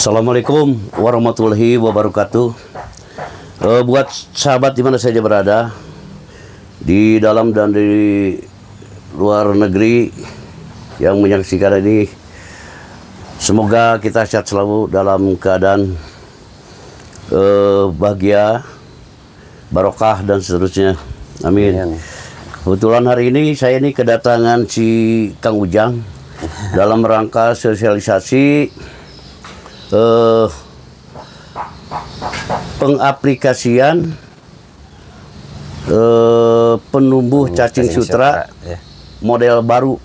Assalamualaikum warahmatullahi wabarakatuh. Buat sahabat di mana saja berada, di dalam dan di luar negeri yang menyaksikan ini, semoga kita sehat selalu dalam keadaan bahagia, barokah dan seterusnya. Amin. Kebetulan hari ini saya kedatangan si Kang Ujang dalam rangka sosialisasi pengaplikasian penumbuh cacing sutra ya. Model baru.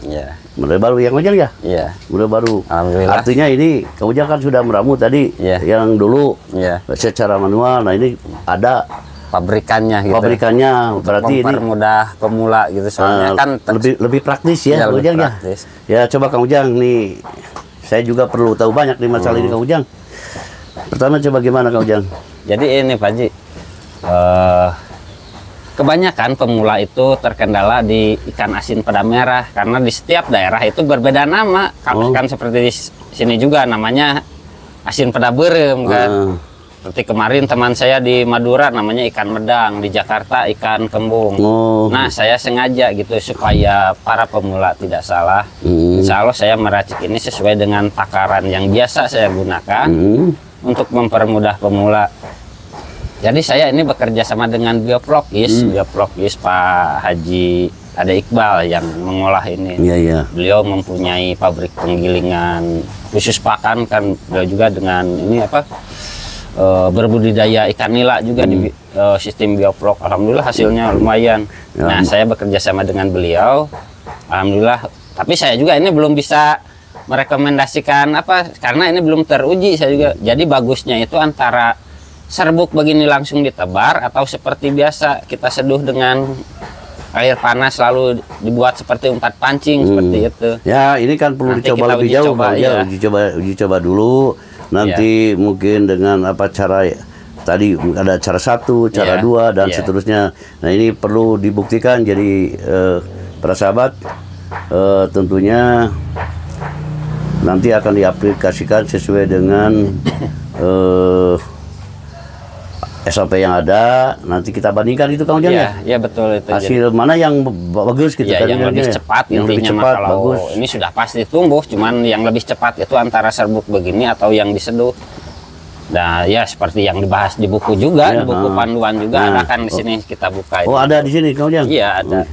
Ya. Model baru yang Ujang ya? Iya. Model baru. Alhamdulillah. Artinya ini Kang Ujang kan sudah meramu tadi, ya. Yang dulu ya. secara manual. Nah ini ada pabrikannya gitu. Pabrikannya berarti ini mempermudah pemula gitu soalnya kan lebih praktis ya, Kang Ujang ya. Ya coba Kang Ujang nih, saya juga perlu tahu banyak nih masalah ini Kang Ujang. Pertama coba gimana Kang Ujang? Jadi ini Pak Haji, kebanyakan pemula itu terkendala di ikan asin peda merah karena di setiap daerah itu berbeda nama. Kan seperti di sini juga namanya asin peda berem kan. Seperti kemarin teman saya di Madura namanya ikan medang, di Jakarta ikan kembung. Nah saya sengaja gitu supaya para pemula tidak salah. Insya Allah saya meracik ini sesuai dengan takaran yang biasa saya gunakan untuk mempermudah pemula. Jadi saya ini bekerja sama dengan Bioprokis, Bioprokis Pak Haji Ade Iqbal yang mengolah ini. Beliau mempunyai pabrik penggilingan khusus pakan kan, beliau juga dengan ini berbudidaya ikan nila juga di sistem Bioprok. Alhamdulillah hasilnya lumayan. Nah saya bekerja sama dengan beliau, alhamdulillah. Tapi saya juga ini belum bisa merekomendasikan karena ini belum teruji saya juga. Jadi bagusnya itu antara serbuk begini langsung ditebar atau seperti biasa kita seduh dengan air panas lalu dibuat seperti umpat pancing seperti itu. Ya ini kan perlu dicoba lebih jauh Bang. Ya uji coba dulu. Nanti mungkin dengan cara tadi ada cara 1, cara 2 dan seterusnya. Nah ini perlu dibuktikan. Jadi para sahabat tentunya nanti akan diaplikasikan sesuai dengan SOP yang ada. Nanti kita bandingkan itu Kang Ujang ya? Iya betul itu. Hasil mana yang bagus gitu kan? Yang lebih cepat intinya. Kalau bagus. Ini sudah pasti tumbuh, cuman yang lebih cepat itu antara serbuk begini atau yang diseduh. Nah ya seperti yang dibahas di buku juga, di buku panduan juga ada kan di sini kita buka. Oh ada di sini Kang Ujang? Iya ada.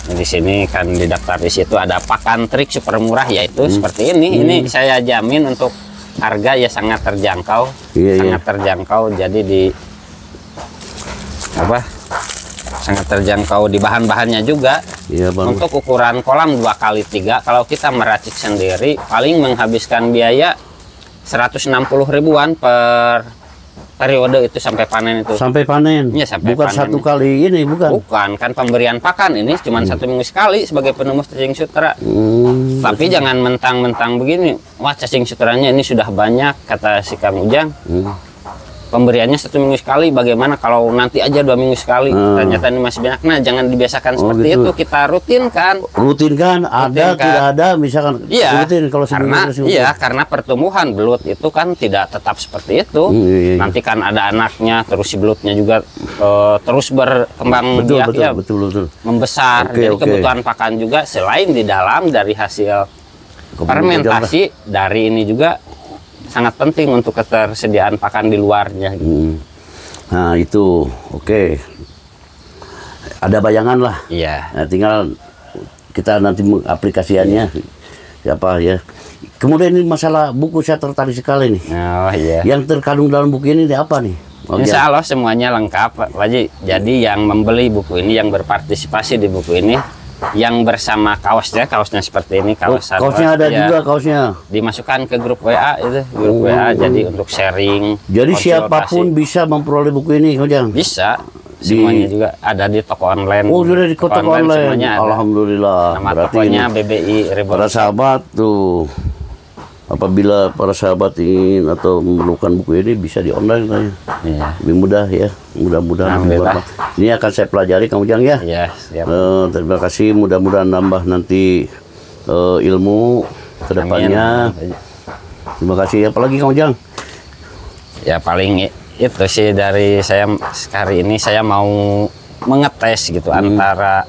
Nah, di sini kan di daftar di situ ada pakan trik super murah yaitu seperti ini. Ini saya jamin untuk harga ya sangat terjangkau, sangat terjangkau. Jadi sangat terjangkau di bahan-bahannya juga. Untuk ukuran kolam 2x3 kalau kita meracik sendiri paling menghabiskan biaya 160 ribuan per periode itu sampai panen itu. Sampai panen? Ya, sampai bukan panen. 1 kali ini bukan? Bukan, kan pemberian pakan ini cuma 1 minggu sekali sebagai penumbuh cacing sutra. Tapi jangan mentang-mentang begini, wah cacing sutranya ini sudah banyak kata si Kang Ujang. Pemberiannya 1 minggu sekali, bagaimana kalau nanti aja 2 minggu sekali? Ternyata ini masih banyak. Nah jangan dibiasakan seperti itu, kita rutinkan. Rutinkan, ada tidak ada misalkan rutin kalau karena pertumbuhan belut itu kan tidak tetap seperti itu. Nanti kan ada anaknya, terus si belutnya juga terus berkembang betul. Membesar. Jadi kebutuhan pakan juga selain di dalam dari hasil fermentasi dari ini juga sangat penting untuk ketersediaan pakan di luarnya. Nah itu ada bayangan lah. Nah, tinggal kita nanti mengaplikasiannya siapa ya. Kemudian ini masalah buku saya tertarik sekali nih. Yang terkandung dalam buku ini apa nih? Insya Allah semuanya lengkap Pak Haji. Jadi yang membeli buku ini, yang berpartisipasi di buku ini, yang bersama kaosnya seperti ini, kaosnya ada juga kaosnya. Dimasukkan ke grup WA itu, grup WA jadi untuk sharing. Jadi siapapun bisa memperoleh buku ini, Ujang? Bisa. Semuanya juga ada di toko online. Oh, sudah di toko online. Alhamdulillah. Nama tokonya BBI Revolusi. Para sahabat tuh, apabila para sahabat ingin atau memerlukan buku ini bisa di online lebih mudah ya. Mudah-mudahan ini akan saya pelajari Kang Ujang ya. Siap. Terima kasih, mudah-mudahan nambah nanti ilmu kedepannya. Terima kasih. Apalagi Kang Ujang? Ya paling itu sih dari saya hari ini, saya mau mengetes gitu antara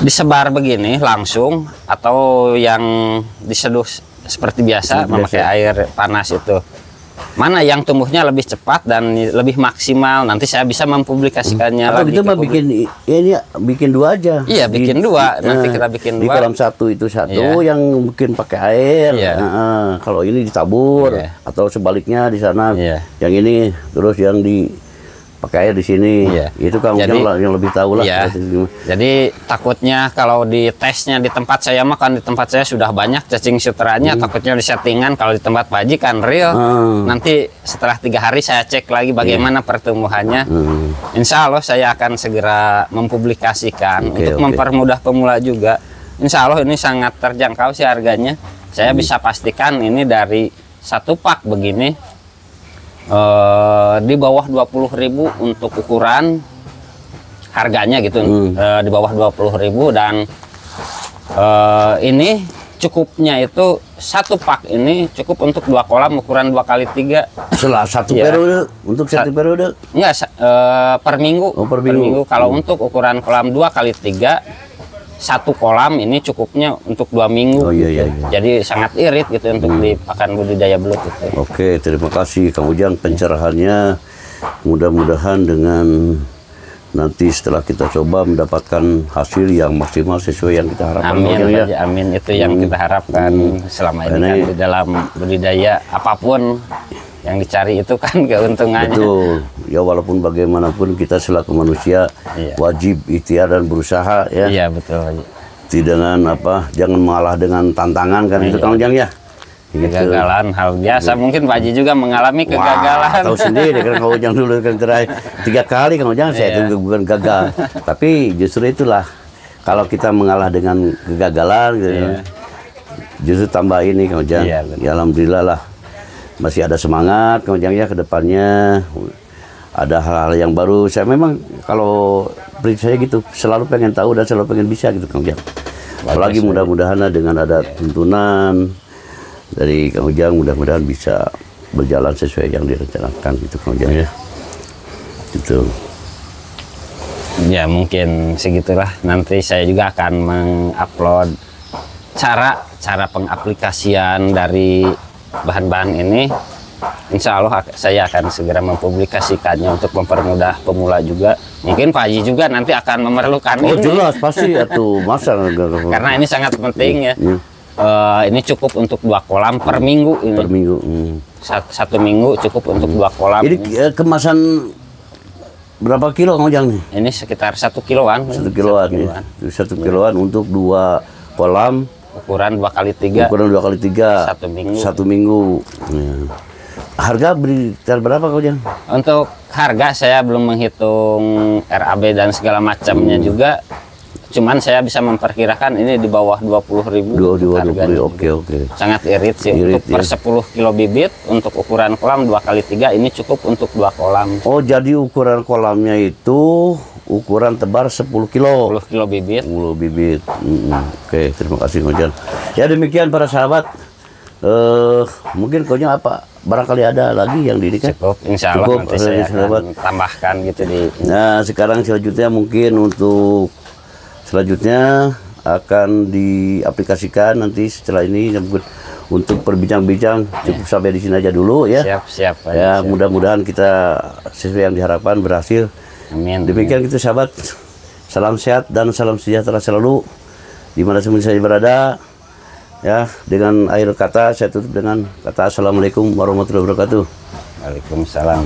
disebar begini langsung atau yang diseduh seperti biasa memakai air panas itu. Mana yang tumbuhnya lebih cepat dan lebih maksimal, nanti saya bisa mempublikasikannya atau lagi. Kita mah bikin dua aja. Iya, bikin dua. Nanti kita bikin di dua. kolam satu itu satu yang mungkin pakai air. Kalau ini ditabur atau sebaliknya di sana. Yang ini terus yang pakai air di sini. Itu Kang Ujang yang lebih tahu lah. Jadi takutnya kalau di tesnya di tempat saya mah kan, di tempat saya sudah banyak cacing sutranya, takutnya di settingan. Kalau di tempat Pak Haji kan real. Nanti setelah 3 hari saya cek lagi bagaimana pertumbuhannya. Insya Allah saya akan segera mempublikasikan untuk mempermudah pemula juga. Insya Allah ini sangat terjangkau sih harganya. Saya bisa pastikan ini dari 1 pak begini. Di bawah 20.000 untuk ukuran harganya gitu, di bawah 20.000 dan ini cukupnya itu 1 pak ini cukup untuk 2 kolam ukuran 2x3. Setelah 1 periode untuk 1 periode? Enggak, per minggu. Per minggu. Kalau untuk ukuran kolam 2x3 1 kolam ini cukupnya untuk 2 minggu. Jadi sangat irit gitu untuk di pakan budidaya belut itu. Oke, terima kasih Kang Ujang pencerahannya. Mudah-mudahan dengan nanti setelah kita coba mendapatkan hasil yang maksimal sesuai yang kita harapkan. Amin, itu yang kita harapkan selama ini kan di dalam budidaya apapun yang dicari itu kan keuntungannya. Betul. Ya walaupun bagaimanapun kita selaku manusia wajib ikhtiar dan berusaha ya. Iya betul. Dengan jangan mengalah dengan tantangan kan itu Kang Ujang ya. Kegagalan hal biasa, mungkin Pak Haji juga mengalami kegagalan. Tahu sendiri kan Kang Ujang dulu kan terakhir 3 kali Kang Ujang saya itu bukan gagal. Tapi justru itulah kalau kita mengalah dengan kegagalan gitu. Justru tambah ini Kang Ujang. Ya alhamdulillah lah. Masih ada semangat Kang Ujang ya ke depannya. Ada hal-hal yang baru. Saya memang kalau prinsip saya gitu selalu pengen tahu dan selalu pengen bisa gitu Kang Ujang. Apalagi mudah-mudahan dengan ada tuntunan dari Kang Ujang, mudah-mudahan bisa berjalan sesuai yang direncanakan gitu Kang Ujang ya. Gitu. Ya mungkin segitulah. Nanti saya juga akan mengupload cara pengaplikasian dari bahan-bahan ini. Insya Allah saya akan segera mempublikasikannya untuk mempermudah pemula juga. Mungkin Pak Haji juga nanti akan memerlukan ini. Jelas pasti atuh masa karena ini sangat penting ya. Ini cukup untuk 2 kolam per minggu ini. Per minggu. 1 minggu cukup untuk 2 kolam. Jadi kemasan berapa kilo Kang Ujang nih? Ini sekitar 1 kiloan. 1 kiloan. 1 kiloan untuk 2 kolam. Ukuran 2x3. Ukuran 2x3. 1 minggu. 1 minggu. Harga berapa Kang Ujang? Untuk harga saya belum menghitung RAB dan segala macamnya juga. Cuman saya bisa memperkirakan ini di bawah 20.000 harganya. Oke. Sangat irit sih. Untuk per 10 kilo bibit untuk ukuran kolam 2x3 ini cukup untuk 2 kolam. Oh, jadi ukuran kolamnya itu ukuran tebar 10 kilo. 10 kilo bibit. 10 bibit. Oke, terima kasih Kang Ujang. Ya demikian para sahabat. Mungkin Kang Ujang barangkali ada lagi yang kan? Cukup, insya Allah nanti saya akan tambahkan gitu di. Nah, sekarang selanjutnya mungkin selanjutnya akan diaplikasikan nanti setelah ini untuk berbincang-bincang cukup sampai di sini aja dulu ya. Siap. Ya, mudah-mudahan kita sesuai yang diharapkan berhasil. Amin. Demikian gitu sahabat. Salam sehat dan salam sejahtera selalu dimana saya berada. Ya, dengan akhir kata saya tutup dengan kata assalamualaikum warahmatullahi wabarakatuh. Waalaikumsalam.